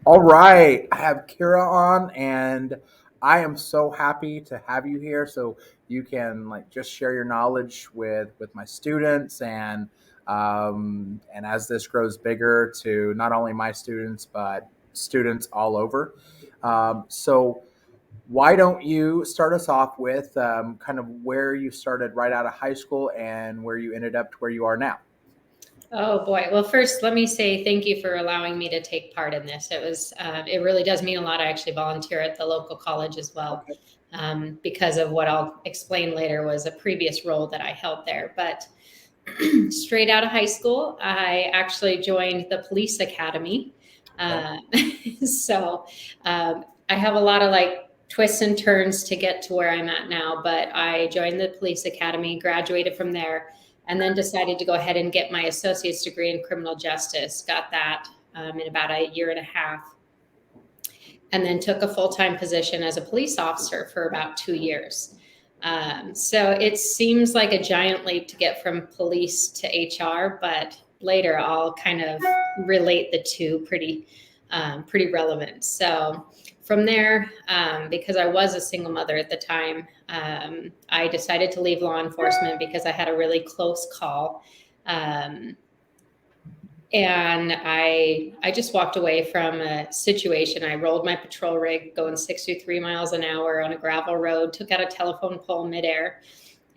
All right, I have Kira on, and I am so happy to have you here. So you can just share your knowledge with my students, and as this grows bigger, to not only my students but students all over. So why don't you start us off with kind of where you started right out of high school and where you ended up to where you are now? Oh boy. Well, first, let me say thank you for allowing me to take part in this. It really does mean a lot. I actually volunteer at the local college as well, Okay. because of what I'll explain later was a previous role that I held there. But straight out of high school, I actually joined the police academy. Okay. Uh, so I have a lot of twists and turns to get to where I'm at now, but I joined the police academy, graduated from there, and then decided to go ahead and get my associate's degree in criminal justice. Got that in about a year and a half, and then took a full time position as a police officer for about 2 years. So it seems like a giant leap to get from police to HR, but later I'll kind of relate the two pretty relevant. So from there, because I was a single mother at the time, I decided to leave law enforcement because I had a really close call. Um, and I just walked away from a situation. I rolled my patrol rig going 63 miles an hour on a gravel road, took out a telephone pole midair,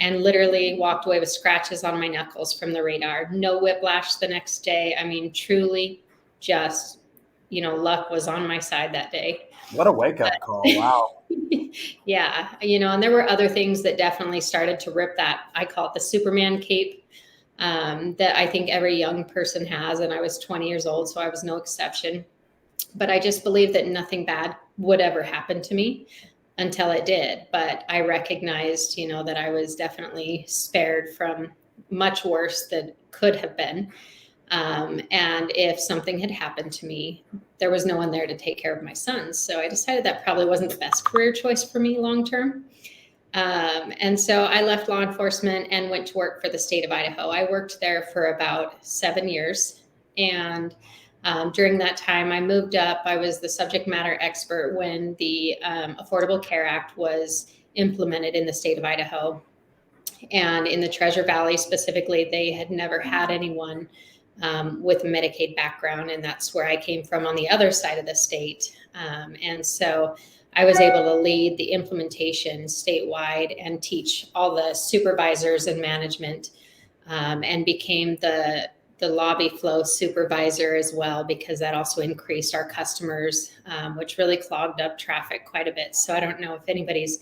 and literally walked away with scratches on my knuckles from the radar. No whiplash the next day. I mean, truly, just luck was on my side that day. What a wake up call! Wow. Yeah, and there were other things that definitely started to rip that. I call it the Superman cape, that I think every young person has. And I was 20 years old, so I was no exception. But I just believed that nothing bad would ever happen to me until it did. But I recognized, that I was definitely spared from much worse that could have been. And if something had happened to me, there was no one there to take care of my sons. So I decided that probably wasn't the best career choice for me long term. And so I left law enforcement and went to work for the state of Idaho. I worked there for about 7 years. And during that time, I moved up. I was the subject matter expert when the Affordable Care Act was implemented in the state of Idaho. And in the Treasure Valley specifically, they had never had anyone with a Medicaid background. And that's where I came from on the other side of the state. And so I was able to lead the implementation statewide and teach all the supervisors and management, and became the lobby flow supervisor as well, because that also increased our customers, which really clogged up traffic quite a bit. So I don't know if anybody's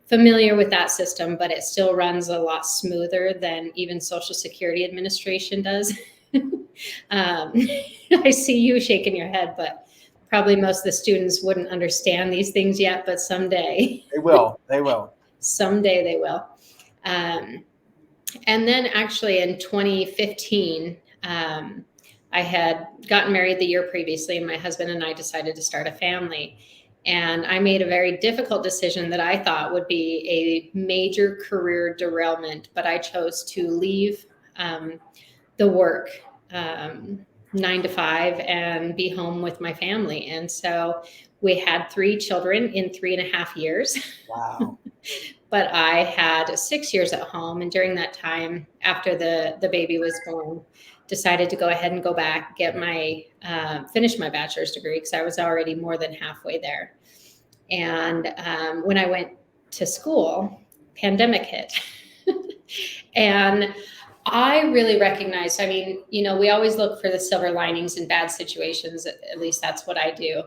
familiar with that system, but it still runs a lot smoother than even Social Security Administration does. I see you shaking your head, but probably most of the students wouldn't understand these things yet, but someday, They will. They will. someday they will. Um, and then actually in 2015, I had gotten married the year previously, and my husband and I decided to start a family. And I made a very difficult decision that I thought would be a major career derailment, but I chose to leave the work, 9 to 5, and be home with my family. And so we had 3 children in 3.5 years. Wow. But I had 6 years at home, and during that time, after the baby was born, decided to go ahead and go back, get my finish my bachelor's degree, because I was already more than halfway there. And when I went to school, pandemic hit. And I really recognized, I mean, we always look for the silver linings in bad situations. At least that's what I do.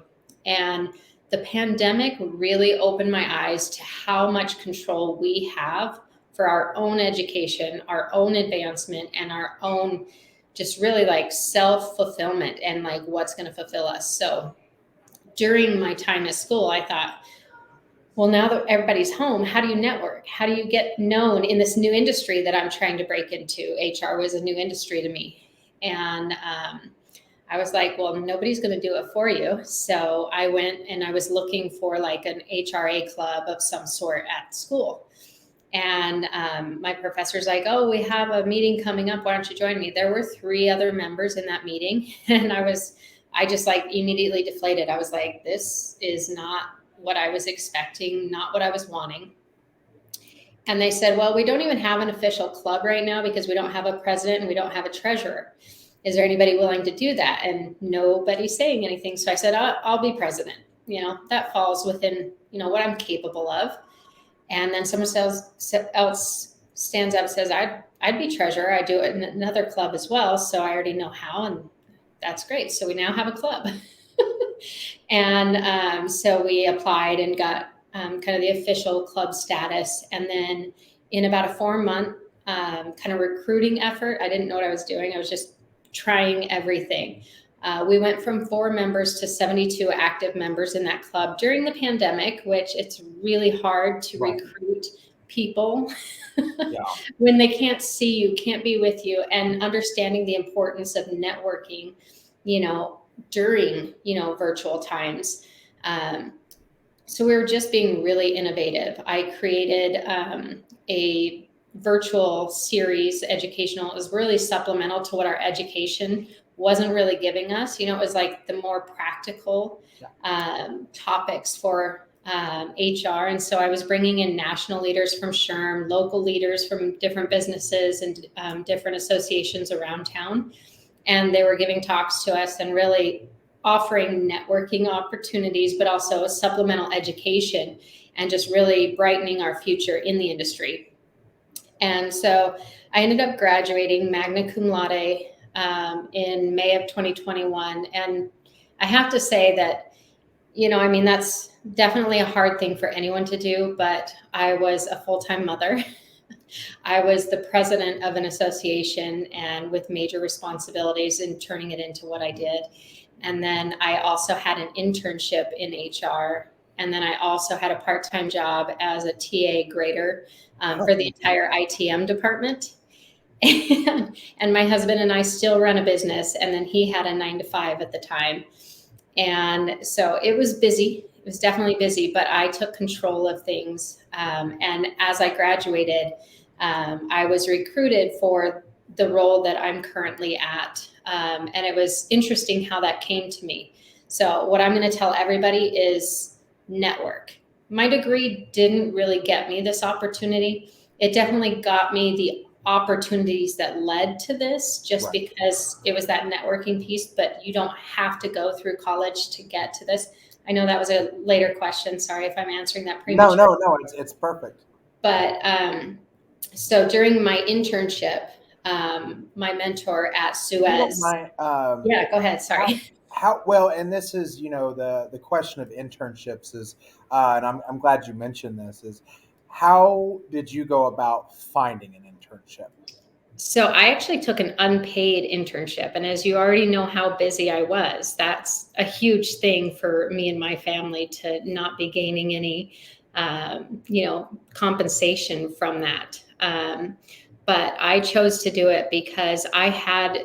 And the pandemic really opened my eyes to how much control we have for our own education, our own advancement, and our own just really self fulfillment, and what's going to fulfill us. So during my time at school, I thought, well, now that everybody's home, how do you network? How do you get known in this new industry that I'm trying to break into? HR was a new industry to me. And I was like, well, nobody's going to do it for you. So I went and I was looking for an HRA club of some sort at school. And my professor's like, oh, we have a meeting coming up. Why don't you join me? There were 3 other members in that meeting. And I was I just like immediately deflated. I was like, this is not what I was expecting, not what I was wanting. And they said, well, we don't even have an official club right now because we don't have a president and we don't have a treasurer. Is there anybody willing to do that? And nobody's saying anything. So I said, I'll be president. That falls within, what I'm capable of. And then someone else stands up and says, I'd be treasurer. I do it in another club as well. So I already know how, and that's great. So we now have a club. And so we applied and got kind of the official club status. And then in about a 4-month kind of recruiting effort, I didn't know what I was doing. I was just trying everything. We went from 4 members to 72 active members in that club during the pandemic, which it's really hard to recruit people when they can't see you, can't be with you, and understanding the importance of networking, during, virtual times. So we were just being really innovative. I created a virtual series, educational. It was really supplemental to what our education wasn't really giving us. It was like the more practical topics for HR. And so I was bringing in national leaders from SHRM, local leaders from different businesses and different associations around town. And they were giving talks to us and really offering networking opportunities, but also supplemental education and just really brightening our future in the industry. And so I ended up graduating magna cum laude in May of 2021. And I have to say that, that's definitely a hard thing for anyone to do, but I was a full-time mother. I was the president of an association and with major responsibilities in turning it into what I did. And then I also had an internship in HR. And then I also had a part-time job as a TA grader for the entire ITM department. And my husband and I still run a business. And then he had a 9-to-5 at the time. And so it was busy. It was definitely busy, but I took control of things. And as I graduated, I was recruited for the role that I'm currently at. And it was interesting how that came to me. So what I'm going to tell everybody is network. My degree didn't really get me this opportunity. It definitely got me the opportunities that led to this just because it was that networking piece, but you don't have to go through college to get to this. I know that was a later question. Sorry if I'm answering that prematurely. No, it's perfect. But so during my internship, my mentor at Suez. Yeah, go ahead. Sorry. How well, and this is, the question of internships is, and I'm glad you mentioned this, is how did you go about finding an internship? So I actually took an unpaid internship. And as you already know how busy I was, that's a huge thing for me and my family to not be gaining any, compensation from that. But I chose to do it because I had,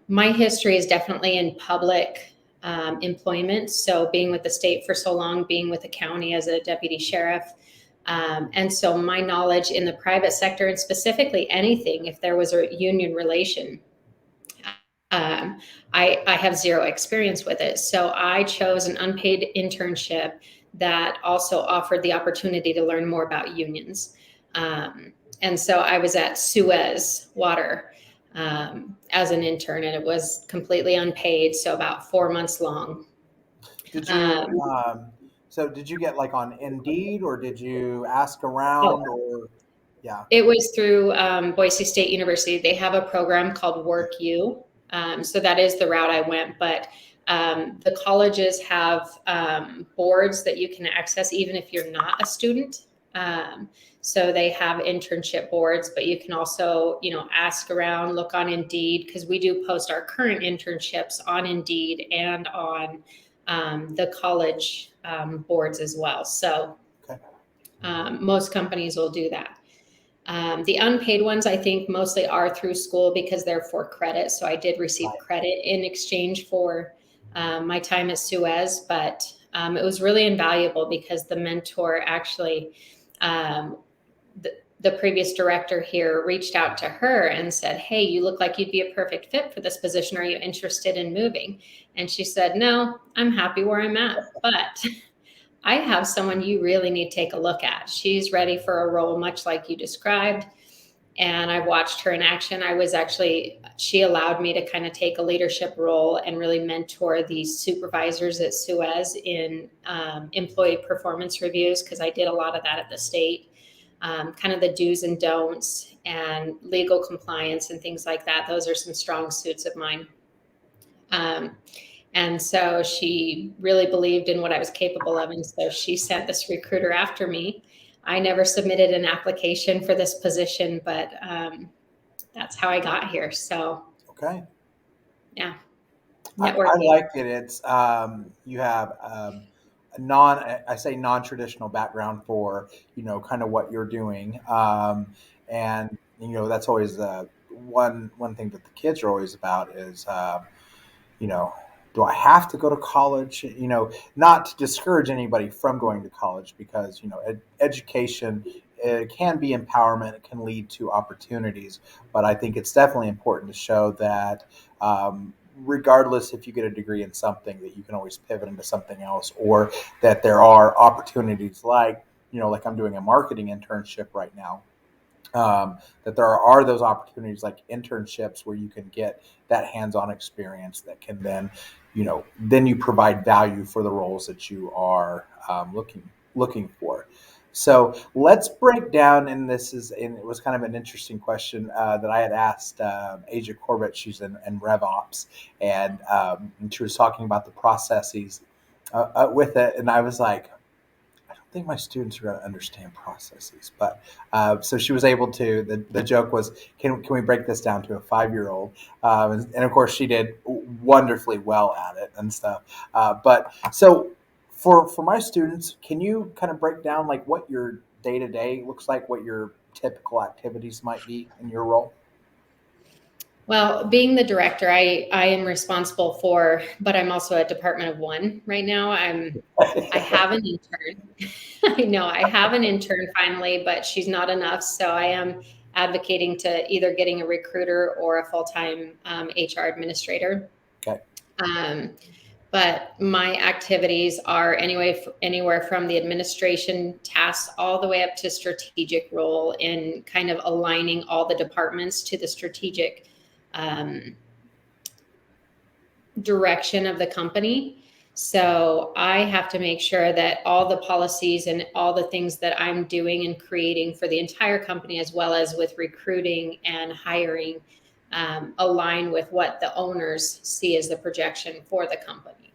my history is definitely in public employment. So being with the state for so long, being with the county as a deputy sheriff. And so my knowledge in the private sector, and specifically anything, if there was a union relation, I have zero experience with it. So I chose an unpaid internship that also offered the opportunity to learn more about unions. And so I was at Suez Water as an intern, and it was completely unpaid, so about 4 months long. Did you so did you get like on Indeed, or did you ask around? Or it was through Boise State University. They have a program called Work U. So that is the route I went, but the colleges have boards that you can access even if you're not a student. So they have internship boards, but you can also, ask around, look on Indeed, because we do post our current internships on Indeed and on the college boards as well. So most companies will do that. The unpaid ones, I think, mostly are through school because they're for credit. So I did receive credit in exchange for my time at Suez, but it was really invaluable because the mentor actually, the previous director here reached out to her and said, "Hey, you look like you'd be a perfect fit for this position. Are you interested in moving?" And she said, "No, I'm happy where I'm at, but I have someone you really need to take a look at. She's ready for a role much like you described." And I watched her in action. She allowed me to kind of take a leadership role and really mentor these supervisors at Suez in employee performance reviews, because I did a lot of that at the state, kind of the do's and don'ts and legal compliance and things like that. Those are some strong suits of mine. Um, and so she really believed in what I was capable of. And so she sent this recruiter after me. I never submitted an application for this position, but that's how I got here. So, Okay. yeah, I networking. like it. It's you have a non I say non-traditional background for kind of what you're doing, and that's always one thing that the kids are always about is you know, do I have to go to college? Not to discourage anybody from going to college, because education, it can be empowerment. It can lead to opportunities, but I think it's definitely important to show that. Regardless if you get a degree in something, that you can always pivot into something else, or that there are opportunities like like I'm doing a marketing internship right now, that there are those opportunities like internships where you can get that hands-on experience that can then you provide value for the roles that you are looking for. So let's break down, and it was kind of an interesting question that I had asked Asia Corbett. She's in RevOps, and she was talking about the processes with it, and I was like, I think my students are going to understand processes. But so she was able to. The joke was, can we break this down to a 5-year old? And of course, she did wonderfully well at it and stuff. But so for my students, can you kind of break down like what your day to day looks like, what your typical activities might be in your role? Well, being the director, I am responsible for, but I'm also a department of one right now. I have an intern. I know I have an intern finally, but she's not enough. So I am advocating to either getting a recruiter or a full-time HR administrator. Okay. Um, but my activities are anywhere from the administration tasks all the way up to strategic role in kind of aligning all the departments to the strategic um, direction of the company. So I have to make sure that all the policies and all the things that I'm doing and creating for the entire company, as well as with recruiting and hiring, align with what the owners see as the projection for the company.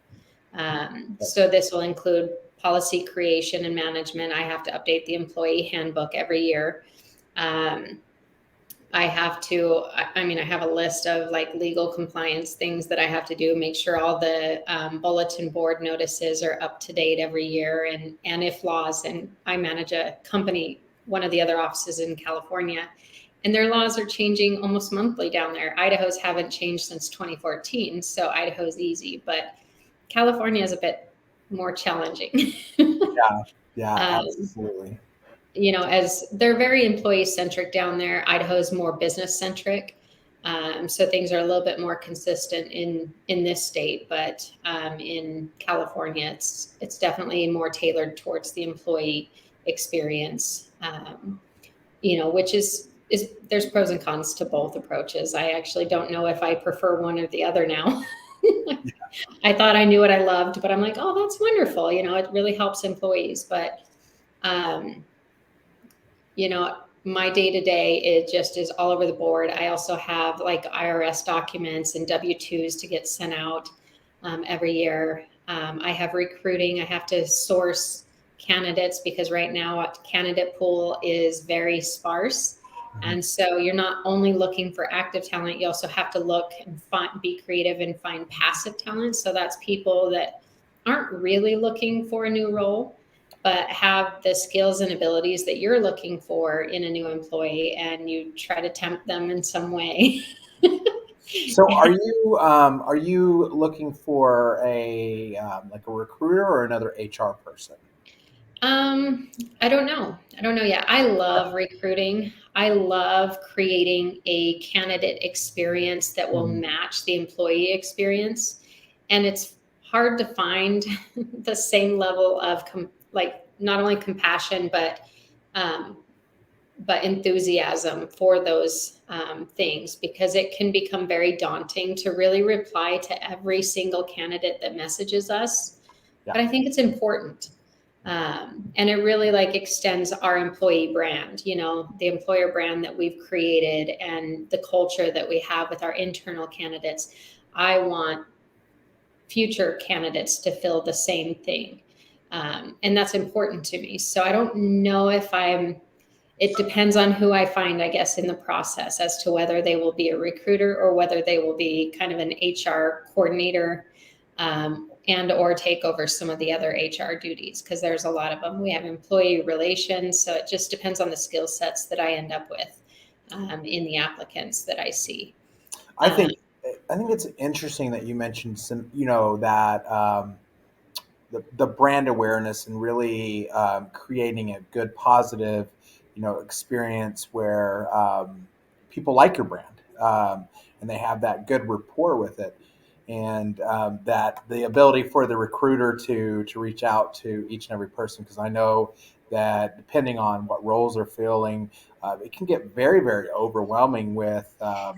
So this will include policy creation and management. I have to update the employee handbook every year. Um, I have a list of like legal compliance things that I have to do, make sure all the bulletin board notices are up to date every year, and if laws, and I manage a company, one of the other offices in California, and their laws are changing almost monthly down there. Idaho's haven't changed since 2014, so Idaho's easy, but California is a bit more challenging. Yeah. Yeah. um, Absolutely. as they're very employee centric down there. Idaho's more business centric. So things are a little bit more consistent in this state, but in California, it's definitely more tailored towards the employee experience. Which is there's pros and cons to both approaches. I actually don't know if I prefer one or the other now. I thought I knew what I loved, but I'm like, oh, that's wonderful. It really helps employees, but um, my day to day, it just is all over the board. I also have like IRS documents and W-2s to get sent out every year. I have recruiting. I have to source candidates because right now, candidate pool is very sparse. Mhm. And so you're not only looking for active talent, you also have to look and be creative and find passive talent. So that's people that aren't really looking for a new role, but have the skills and abilities that you're looking for in a new employee, and you try to tempt them in some way. So are you looking for a like a recruiter or another HR person? Um, I don't know. I don't know yet. I love recruiting. I love creating a candidate experience that will Mhm. match the employee experience. And it's hard to find the same level of like not only compassion um, but enthusiasm for those things, because it can become very daunting to really reply to every single candidate that messages us. Yeah. But I think it's important. And it really like extends our employee brand, you know, the employer brand that we've created and the culture that we have with our internal candidates. I want future candidates to feel the same thing. And that's important to me. So I don't know if it depends on who I find, I guess, in the process as to whether they will be a recruiter or whether they will be kind of an HR coordinator, and or take over some of the other HR duties, because there's a lot of them. We have employee relations, so it just depends on the skill sets that I end up with in the applicants that I see. I Uh, think I think it's interesting that you mentioned some, that the brand awareness and really creating a good positive, experience where people like your brand, and they have that good rapport with it, and that the ability for the recruiter to reach out to each and every person, because I know that depending on what roles they're filling, it can get very very overwhelming with the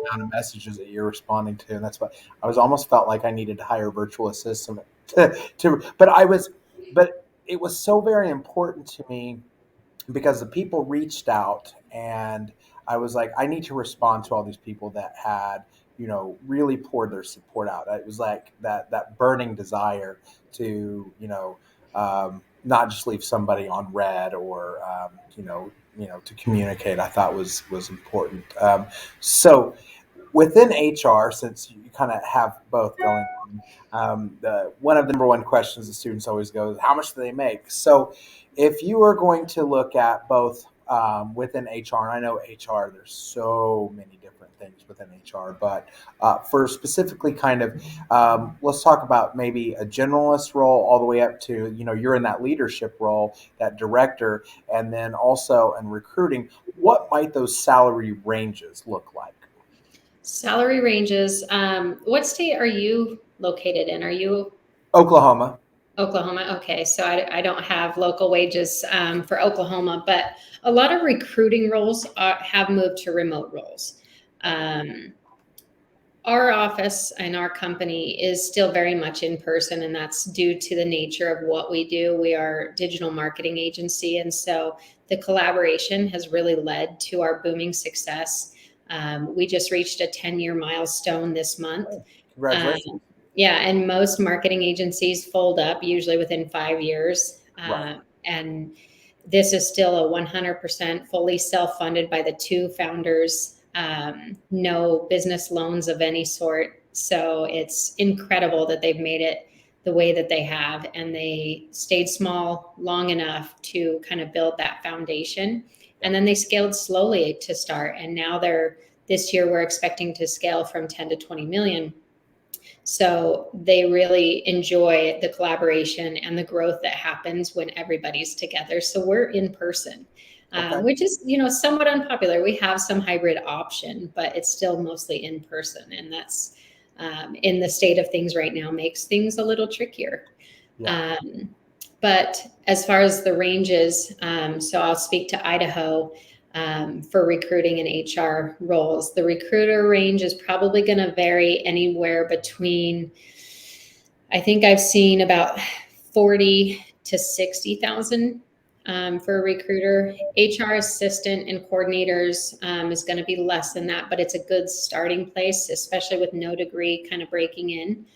amount of messages that you're responding to, and that's what I was almost felt like I needed to hire a virtual assistant but but it was so very important to me because the people reached out, and I was like, I need to respond to all these people that had, really poured their support out. It was like that burning desire to, not just leave somebody on red, or to communicate. I thought was important. So within HR, since you kind of have both going on, one of the number one questions the students always go is, how much do they make? So if you are going to look at both within HR, and I know HR, there's so many different things within HR, but for specifically kind of, let's talk about maybe a generalist role all the way up to, you're in that leadership role, that director, and then also in recruiting, what might those salary ranges look like? Salary ranges. What state are you located in? Are you Oklahoma. Oklahoma? Okay, so I don't have local wages for Oklahoma, but a lot of recruiting roles have moved to remote roles. Um, our office and our company is still very much in person, and that's due to the nature of what we do. We are a digital marketing agency, and so the collaboration has really led to our booming success. We just reached a 10-year milestone this month. Oh, congratulations. Yeah, and most marketing agencies fold up usually within 5 years. Right. And this is still a 100% fully self funded by the two founders, no business loans of any sort. So it's incredible that they've made it the way that they have. And they stayed small long enough to kind of build that foundation. Yeah. And then they scaled slowly to start. And now this year, we're expecting to scale from 10 to 20 million. So they really enjoy the collaboration and the growth that happens when everybody's together. So we're in person, Okay. which is, you know, somewhat unpopular. We have some hybrid option, but it's still mostly in person. And that's in the state of things right now makes things a little trickier. Yeah. Um, but as far as the ranges, so I'll speak to Idaho for recruiting and HR roles. The recruiter range is probably going to vary anywhere between, I think I've seen about 40 to 60,000 for a recruiter. HR assistant and coordinators is going to be less than that, but it's a good starting place, especially with no degree kind of breaking in.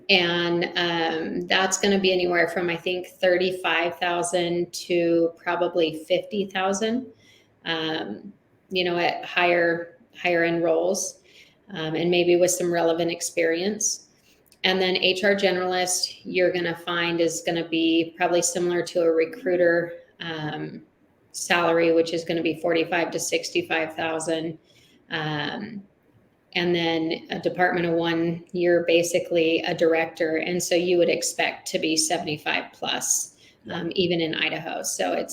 And that's going to be anywhere from, I think, 35,000 to probably 50,000. Um, you know, at higher end roles, and maybe with some relevant experience. And then HR generalist, you're going to find is going to be probably similar to a recruiter salary, which is going to be 45 to 65,000. Um, and then a department of one, you're basically a director. And so you would expect to be 75 plus, Yeah. even in Idaho. So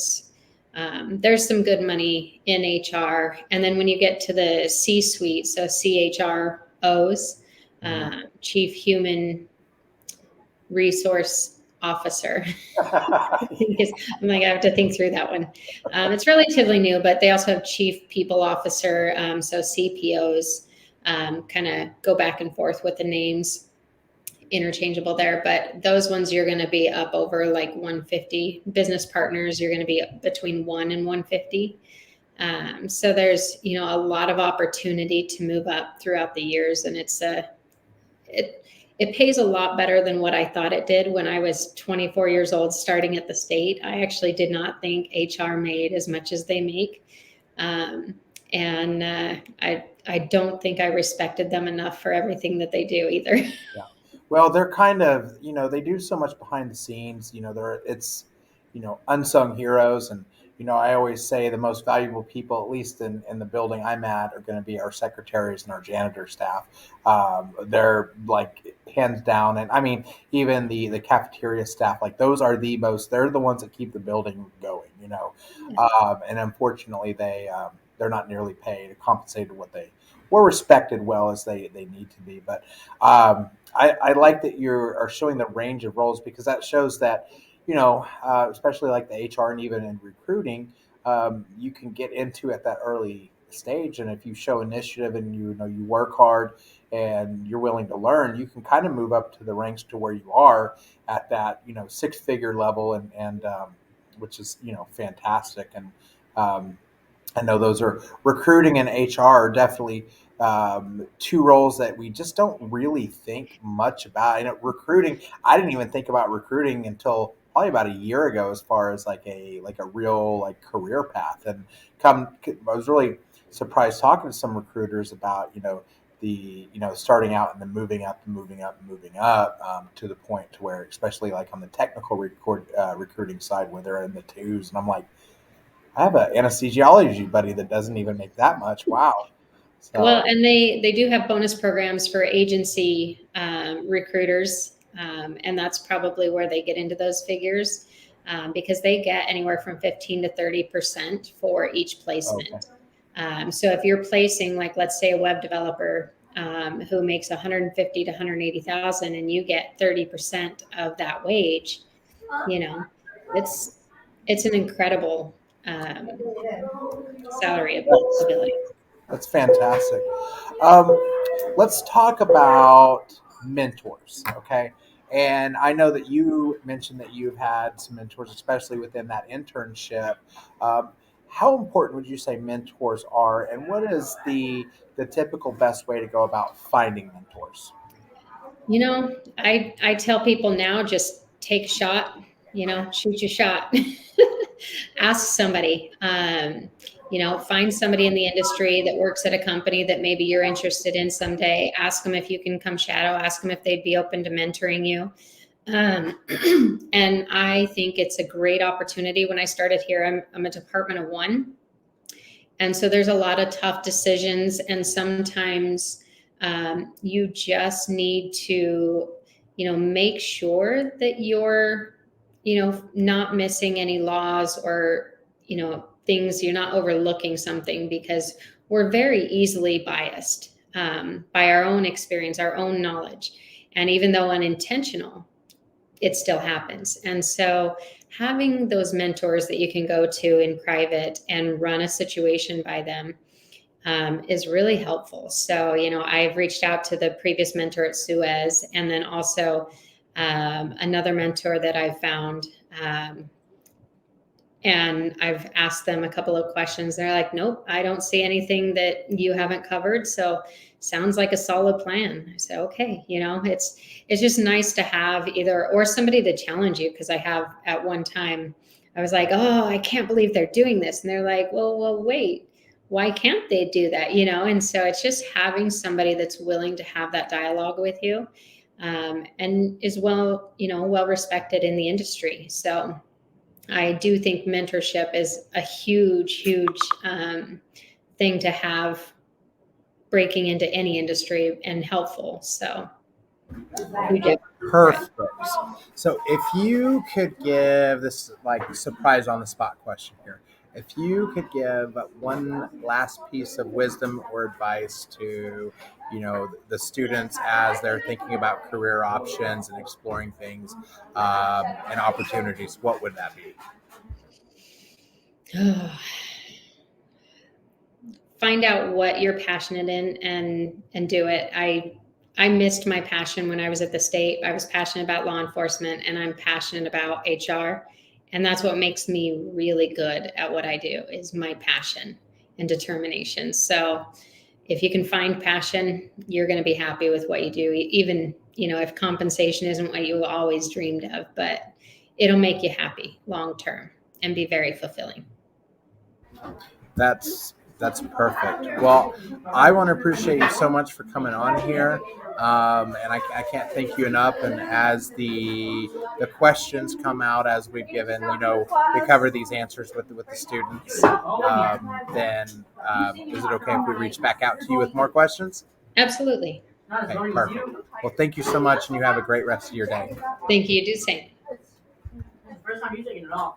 there's some good money in HR. And then when you get to the C suite, so CHROs, Chief Human Resource Officer. I'm like, I have to think through that one. It's relatively new, but they also have Chief People Officer, so CPOs, kind of go back and forth with the names, interchangeable there. But those ones you're going to be up over like 150. Business partners, you're going to be between 1 and 150. So there's a lot of opportunity to move up throughout the years, and it it pays a lot better than what I thought it did when I was 24 years old starting at the state. I actually did not think HR made as much as they make. And I don't think I respected them enough for everything that they do either. Yeah. Well, they're kind of, they do so much behind the scenes. It's, unsung heroes. And, I always say the most valuable people, at least in the building I'm at, are going to be our secretaries and our janitor staff. They're like hands down. And I mean, even the cafeteria staff, like those are they're the ones that keep the building going. And unfortunately, they're not nearly paid, compensated what they were respected well as they need to be. But I like that you are showing the range of roles, because that shows that, especially like the HR and even in recruiting, you can get into at that early stage. And if you show initiative and you work hard and you're willing to learn, you can kind of move up to the ranks to where you are at that, six-figure level, and which is, fantastic. And I know those are recruiting and HR are definitely two roles that we just don't really think much about. Recruiting, I didn't even think about recruiting until probably about a year ago, as far as like a real like career path. And I was really surprised talking to some recruiters about the starting out and then moving up and moving up and moving up, to the point to where, especially like on the technical recruiting side, where they're in the twos, and I'm like, I have an anesthesiology buddy that doesn't even make that much. Wow. Well, So, and they do have bonus programs for agency recruiters, and that's probably where they get into those figures, because they get anywhere from 15 to 30% for each okay. placement. So if you're placing, like, let's say a web developer who makes 150 to 180,000, and you get 30% of that wage, you know, it's it's an incredible salary That's, ability. that's fantastic. Um, let's talk about mentors, okay? And I know that you mentioned that you've had some mentors, especially within that internship. Um, how important would you say mentors are, and what is the typical best way to go about finding mentors? I tell people now, just take a shot, shoot your shot. Ask somebody, find somebody in the industry that works at a company that maybe you're interested in someday. Ask them if you can come shadow, ask them if they'd be open to mentoring you. Um, and I think it's a great opportunity. When I started here, I'm a department of one. And so there's a lot of tough decisions, and sometimes you just need to, make sure that you're, not missing any laws, or, things, you're not overlooking something, because we're very easily biased by our own experience, our own knowledge. And even though unintentional, it still happens. And so having those mentors that you can go to in private and run a situation by them is really helpful. So, I've reached out to the previous mentor at Suez, and then also another mentor that I found. And I've asked them a couple of questions. They're like, nope, I don't see anything that you haven't covered. So sounds like a solid plan. I said, okay, it's just nice to have either or somebody to challenge you. Cause I have at one time, I was like, oh, I can't believe they're doing this. And they're like, well, wait, why can't they do that? And so it's just having somebody that's willing to have that dialogue with you, and is well respected in the industry. So I do think mentorship is a huge, huge thing to have breaking into any industry and helpful. So Perfect. So if you could give this like surprise on the spot question here, if you could give one last piece of wisdom or advice to, the students as they're thinking about career options and exploring things and opportunities, what would that be? find out what you're passionate in and do it. I missed my passion when I was at the state. I was passionate about law enforcement, and I'm passionate about HR, and that's what makes me really good at what I do is my passion and determination. So if you can find passion, you're going to be happy with what you do, even if compensation isn't what you always dreamed of, but it'll make you happy long term and be very fulfilling. That's perfect. Well, I want to appreciate you so much for coming on here, and I can't thank you enough. And as the questions come out as we've given, we cover these answers with the students. Then is it okay if we reach back out to you with more questions? Absolutely. Okay, perfect. Well, thank you so much, and you have a great rest of your day. Thank you. Do the same. First time you taking it off.